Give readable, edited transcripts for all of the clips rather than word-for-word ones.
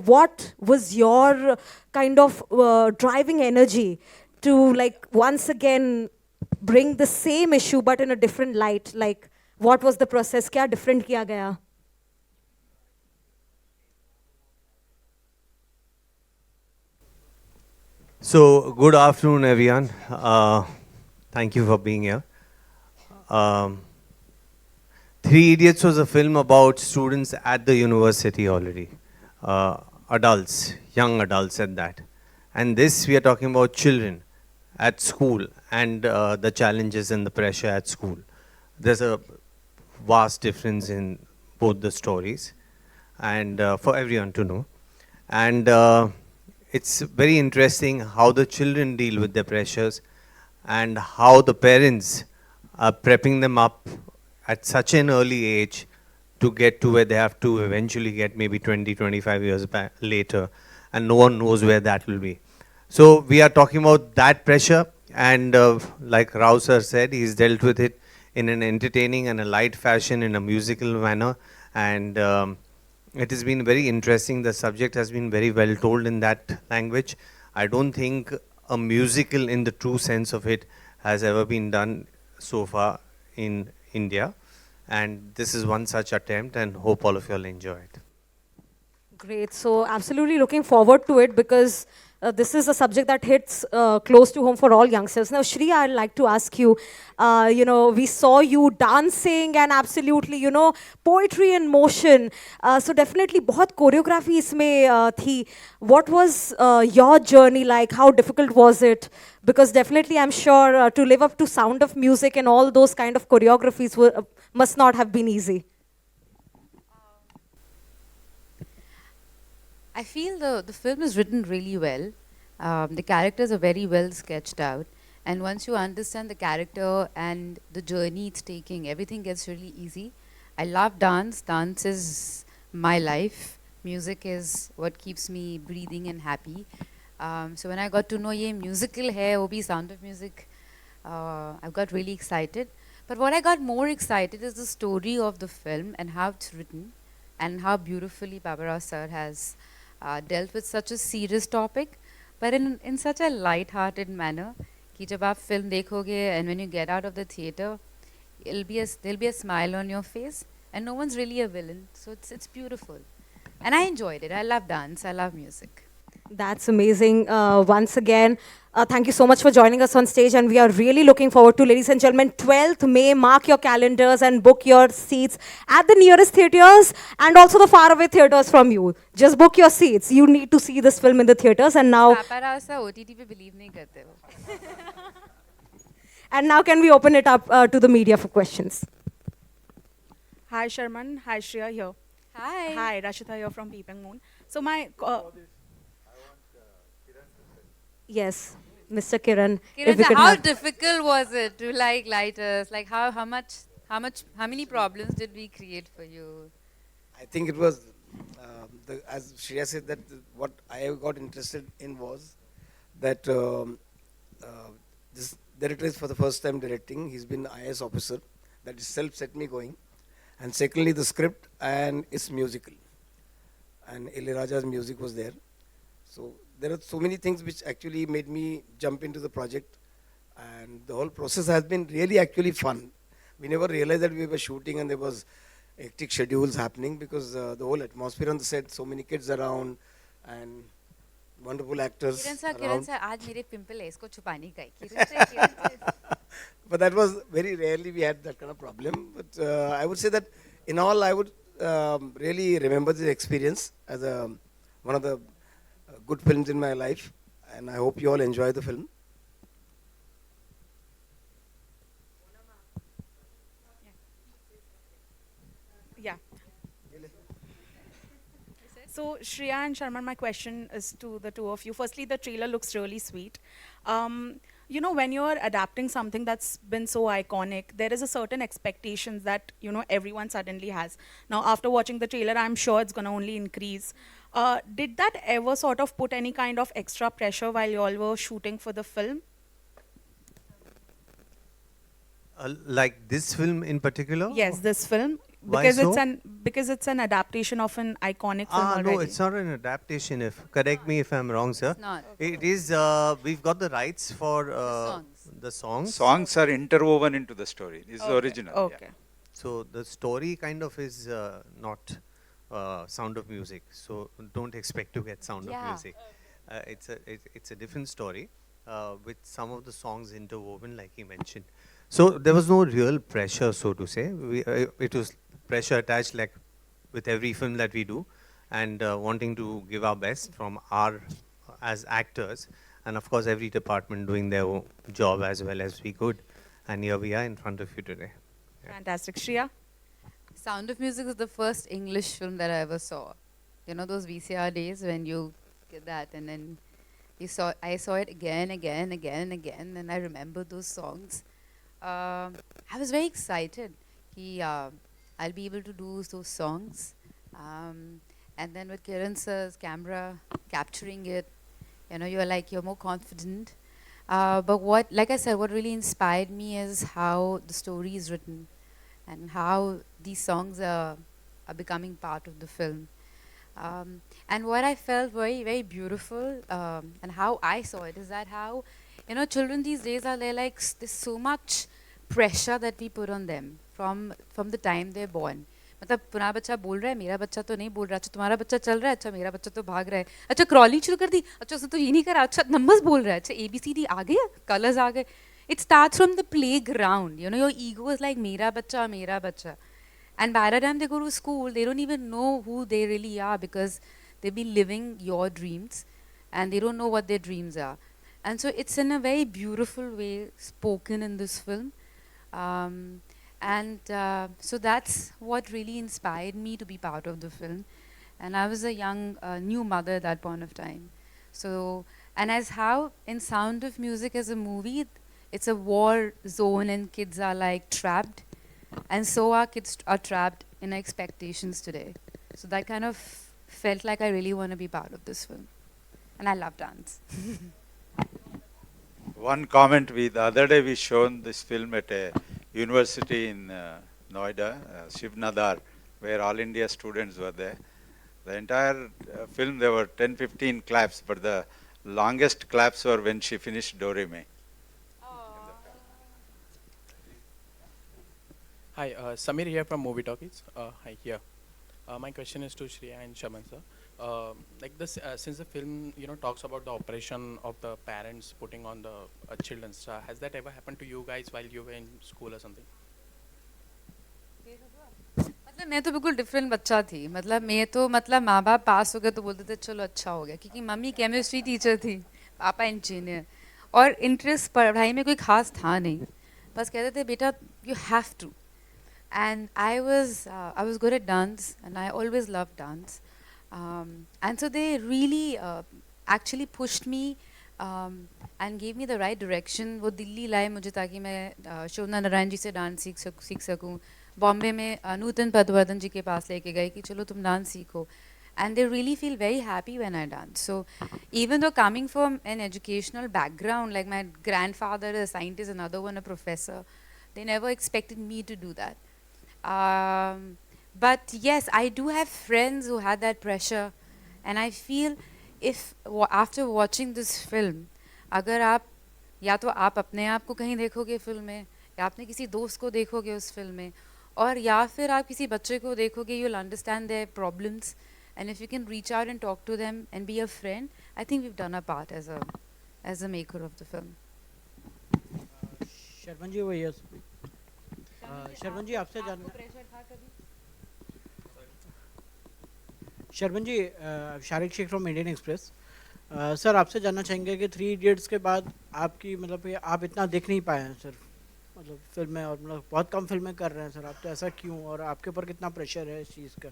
what was your kind of driving energy to like once again bring the same issue but in a different light? Like, what was the process? Kya different kiya gaya? So, good afternoon, everyone. Thank you for being here. Um, Three Idiots was a film about students at the university already, uh, adults, young adults at that. And this, we are talking about children at school and the challenges and the pressure at school. There's a vast difference in both the stories, and for everyone to know. And it's very interesting how the children deal with their pressures and how the parents are prepping them up at such an early age to get to where they have to eventually get maybe 20, 25 years back later, and no one knows where that will be. So we are talking about that pressure, and like Rao sir said, he's dealt with it in an entertaining and a light fashion, in a musical manner, and it has been very interesting. The subject has been very well told in that language. I don't think a musical in the true sense of it has ever been done so far in India. And this is one such attempt, and hope all of you all enjoy it. Great. So absolutely looking forward to it because this is a subject that hits close to home for all youngsters. Now, Shri, I'd like to ask you, we saw you dancing and absolutely, poetry in motion. So definitely बहुत choreography इसमें थी. What was your journey like? How difficult was it? Because definitely I'm sure to live up to sound of music and all those kind of choreographies must not have been easy. I feel the film is written really well. The characters are very well sketched out. And once you understand the character and the journey it's taking, everything gets really easy. I love dance. Dance is my life. Music is what keeps me breathing and happy. So when I got to know ye musical hai, wo bhi Sound of Music, I got really excited. But what I got more excited is the story of the film and how it's written and how beautifully Babarao sir has dealt with such a serious topic, but in such a light-hearted manner. कि जब आप film देखोगे and when you get out of the theater, there'll be a smile on your face, and no one's really a villain. So it's beautiful, and I enjoyed it. I love dance. I love music. That's amazing. Once again, thank you so much for joining us on stage, and we are really looking forward to, ladies and gentlemen, 12th May. Mark your calendars and book your seats at the nearest theaters and also the faraway theaters from you. Just book your seats. You need to see this film in the theaters. And now, Paparazzi सा OTT पे believe नहीं करते वो. and now, can we open it up to the media for questions? Hi Sharman, hi Shriya here. Hi. Hi, Rashita here from Peeping Moon. So my Yes, Mr. Kiran. Kiran, if we could how have. difficult was it to light us? Like how many problems did we create for you? I think it was, as Shriya said, that what I got interested in was that this director is for the first time directing. He's been IAS officer. That itself set me going. And secondly, the script and its musical. And Raja's music was there. So there are so many things which actually made me jump into the project. And the whole process has been really actually fun. We never realized that we were shooting and there was hectic schedules happening because the whole atmosphere on the set, so many kids around and wonderful actors Kiran around. sir, आज मेरे pimple है इसको छुपाने का है. Kiran sir. But that was very rarely we had that kind of problem. But I would say that in all, I would really remember this experience as one of the good films in my life. And I hope you all enjoy the film. yeah. So Shriya and Sharman, my question is to the two of you. Firstly, the trailer looks really sweet. When you're adapting something that's been so iconic, there is a certain expectations that everyone suddenly has. Now, after watching the trailer, I'm sure it's gonna only increase. Did that ever sort of put any kind of extra pressure while you all were shooting for the film? Like this film in particular? Yes, this film Why because so? it's an because it's an adaptation of an iconic film already. No, it's not an adaptation. If correct me if I'm wrong, sir. It's not. It is. We've got the rights for songs. the songs. Songs are interwoven into the story. It's the original. Okay. So the story kind of is not Sound of Music. So don't expect to get Sound of Yeah. Music. It's a different story with some of the songs interwoven, like he mentioned. So there was no real pressure, so to say. It was pressure attached, like with every film that we do, and wanting to give our best from our as actors, and of course every department doing their own job as well as we could. And here we are in front of you today. Fantastic. Shriya? Sound of Music is the first English film that I ever saw. You know those VCR days when you get that and then I saw it again, and I remember those songs. I was very excited. I'll be able to do those songs. And then with Kiran sir's camera capturing it, you know, you're more confident. But like I said, what really inspired me is how the story is written and how these songs are becoming part of the film. And what I felt very, very beautiful and how I saw it is that how, you know, children these days they're like, there's so much pressure that we put on them from the time they're born. मतलब तुम्हारा बच्चा बोल रहा है मेरा बच्चा तो नहीं बोल रहा अच्छा तुम्हारा बच्चा चल रहा है अच्छा मेरा बच्चा तो भाग रहा है अच्छा क्रॉलिंग शुरू कर दी अच्छा उसने तो ये नहीं करा अच्छा नंबर्स बोल रहा है अच्छा ABCD आ गया कलर्स आ गए it starts from the playground. You know, your ego is like mera bacha. And by the time they go to school, they don't even know who they really are because they've been living your dreams and they don't know what their dreams are. And so it's in a very beautiful way spoken in this film. So that's what really inspired me to be part of the film. And I was a young, new mother at that point of time. So, and as how in Sound of Music as a movie, it's a war zone and kids are like trapped. And so our kids are trapped in expectations today. So that kind of felt like I really want to be part of this film. And I love dance. One comment, the other day we shown this film at a university in Noida, Shiv Nadar, where all India students were there. The entire film, there were 10-15 claps, but the longest claps were when she finished Do Re Mi. Hi, Samir here from Movie Talkies. Hi, here. My question is to Shriya and Sharman sir. Like this, since the film, you know, talks about the operation of the parents putting on the children, has that ever happened to you guys while you were in school or something? मतलब मैं तो बिल्कुल different बच्चा थी मतलब मैं तो मतलब माँ बाप पास हो गए तो बोलते थे चलो अच्छा हो गया क्योंकि मम्मी केमिस्ट्री टीचर थी पापा इंजीनियर और इंटरेस्ट पढ़ाई में कोई खास था नहीं बस कहते थे बेटा you have to and I was good at dance and I always loved dance and so they really actually pushed me and gave me the right direction वो दिल्ली लाए मुझे ताकि मैं शोभना नारायण जी से डांस सीख सकूं बॉम्बे में नूतन पदवर्धन जी के पास लेके गए कि चलो तुम डांस सीखो and they really feel very happy when I dance. So even though coming from an educational background, like my grandfather a scientist, another one a professor, they never expected me to do that. But yes, I do have friends who had that pressure and I feel if after watching this film, अगर आप या तो आप अपने आप को कहीं देखोगे फिल्म में या आपने किसी दोस्त को देखोगे उस फिल्म में और या फिर आप किसी बच्चे को देखोगे you'll understand their problems and if you can reach out and talk to them and be a friend, I think we've done our part as a maker of the film. Sharman जी वो यस शर्मन जी आपसे जानना Sharman ji Sharik Sheikh from Indian Express sir आपसे जानना चाहेंगे कि 3 idiots के बाद आपकी मतलब कि आप इतना दिख नहीं पाए हैं सर मतलब फिल्में और मतलब बहुत कम फिल्में कर रहे हैं सर आप तो ऐसा क्यों और आपके ऊपर कितना प्रेशर है इस चीज़ का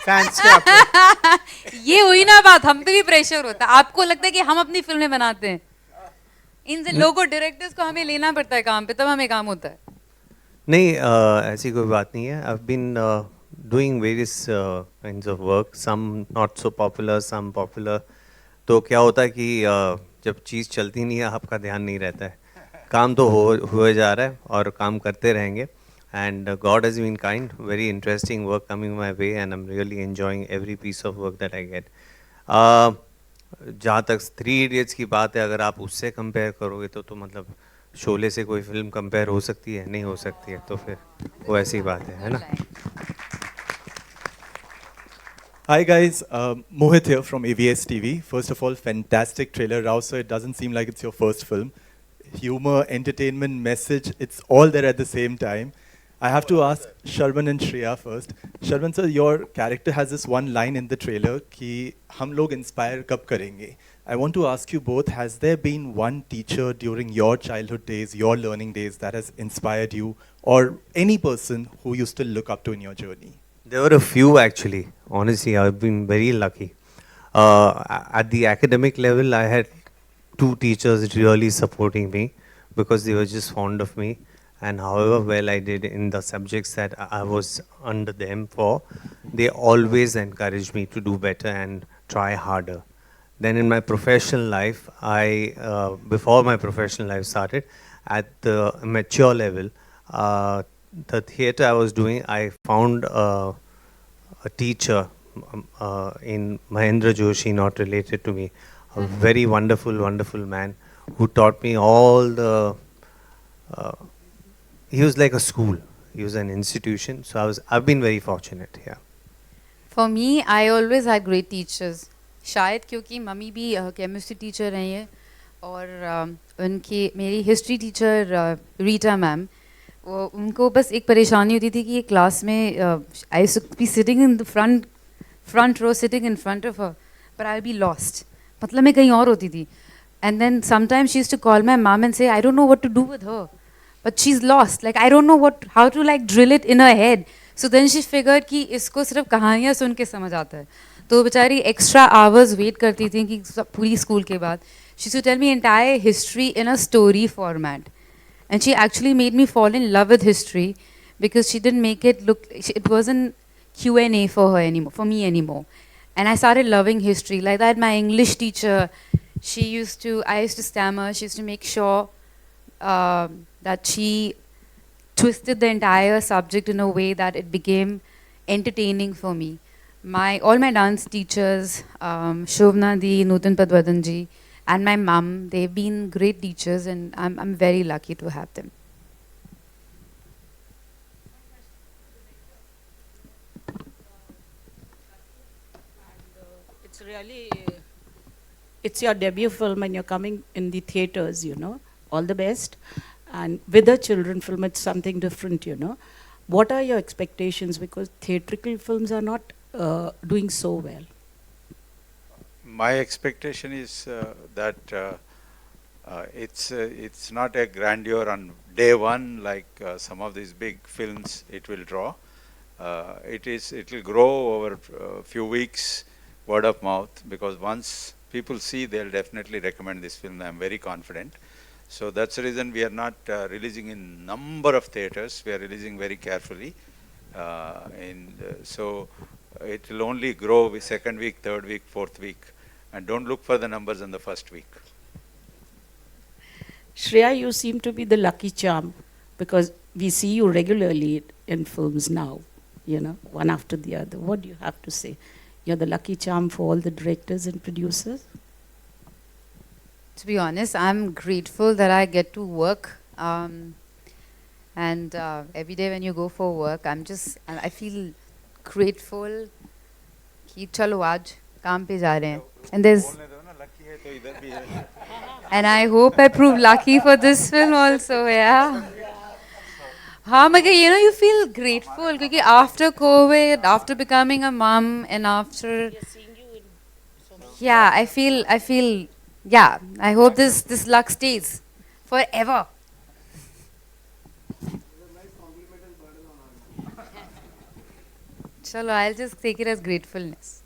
फैंस का आपको ये हुई ना बात हम पे भी प्रेशर होता है आपको लगता है कि हम अपनी फिल्में बनाते हैं इन लोगों डायरेक्टर्स को हमें लेना पड़ता है काम पे तब हमें काम होता है नहीं ऐसी कोई बात नहीं है I've been doing various kinds of work some not so popular some popular तो क्या होता है कि जब चीज़ चलती नहीं है आपका ध्यान नहीं रहता है काम तो हो जा रहा है और काम करते रहेंगे And God has been kind. Very interesting work coming my way, and I'm really enjoying every piece of work that I get. जहाँ तक थ्री इडियट्स की बात है, अगर आप उससे कंपेयर करोगे तो मतलब शोले से कोई फिल्म कंपेयर हो सकती है? नहीं हो सकती है, तो फिर वो ऐसी बात है ना? Hi guys, Mohit here from AVS TV. First of all, fantastic trailer, Rao sir. It doesn't seem like it's your first film. Humor, entertainment, message, it's all there at the same time. I have to ask Sharman and Shriya first. Sharman sir, your character has this one line in the trailer कि हम लोग inspire कब करेंगे. I want to ask you both, has there been one teacher during your childhood days, your learning days that has inspired you, or any person who you still look up to in your journey? There were a few actually. Honestly, I've been very lucky. At the academic level, I had two teachers really supporting me because they were just fond of me. And however well I did in the subjects that I was under them for, they always encouraged me to do better and try harder. Then in my professional life, before my professional life started, at the mature level, the theatre I was doing, I found a teacher in Mahendra Joshi, not related to me, a very wonderful, wonderful man who taught me all the. He was like a school. He was an institution. So I've been very fortunate. Yeah. For me, I always had great teachers. शायद क्योंकि mummy भी chemistry teacher रही है और उनकी मेरी history teacher Rita ma'am, वो उनको बस एक परेशानी होती थी कि ये क्लास में I should be sitting in the front row, sitting in front of her, but I'll be lost. मतलब मैं कहीं और होती थी. And then sometimes she used to call my mom and say, I don't know what to do with her. But she's lost. Like, I don't know how to like drill it in her head. So then she figured कि इसको सिर्फ कहानियाँ सुन के समझ आता है. तो बेचारी extra hours wait करती थी कि पूरी school के बाद. She used to tell me entire history in a story format. And she actually made me fall in love with history because she didn't make it look, it wasn't Q&A for her anymore, for me anymore. And I started loving history. Like that, my English teacher, I used to stammer, she used to make sure that she twisted the entire subject in a way that it became entertaining for me. All my dance teachers, Shobna Di, Nutan Padwadan ji, and my mum, they've been great teachers and I'm very lucky to have them. It's really, it's your debut film and you're coming in the theaters, you know. All the best. And with a children film, it's something different, you know. What are your expectations? Because theatrical films are not doing so well. My expectation is that it's not a grandeur on day one like some of these big films it will draw. It will grow over a few weeks, word of mouth, because once people see, they'll definitely recommend this film. I'm very confident. So that's the reason we are not releasing in number of theaters. We are releasing very carefully. So it will only grow with second week, third week, fourth week. And don't look for the numbers in the first week. Shriya, you seem to be the lucky charm because we see you regularly in films now, you know, one after the other. What do you have to say? You're the lucky charm for all the directors and producers? To be honest, I'm grateful that I get to work. And every day when you go for work, I feel grateful कि चलो आज काम पे जा रहे हैं. And I hope I prove lucky for this film also, yeah. हाँ मगर you know, you feel grateful because after COVID, after becoming a mom and after, yeah, I feel, yeah, I hope this luck stays forever. Chalo, I'll just take it as gratefulness.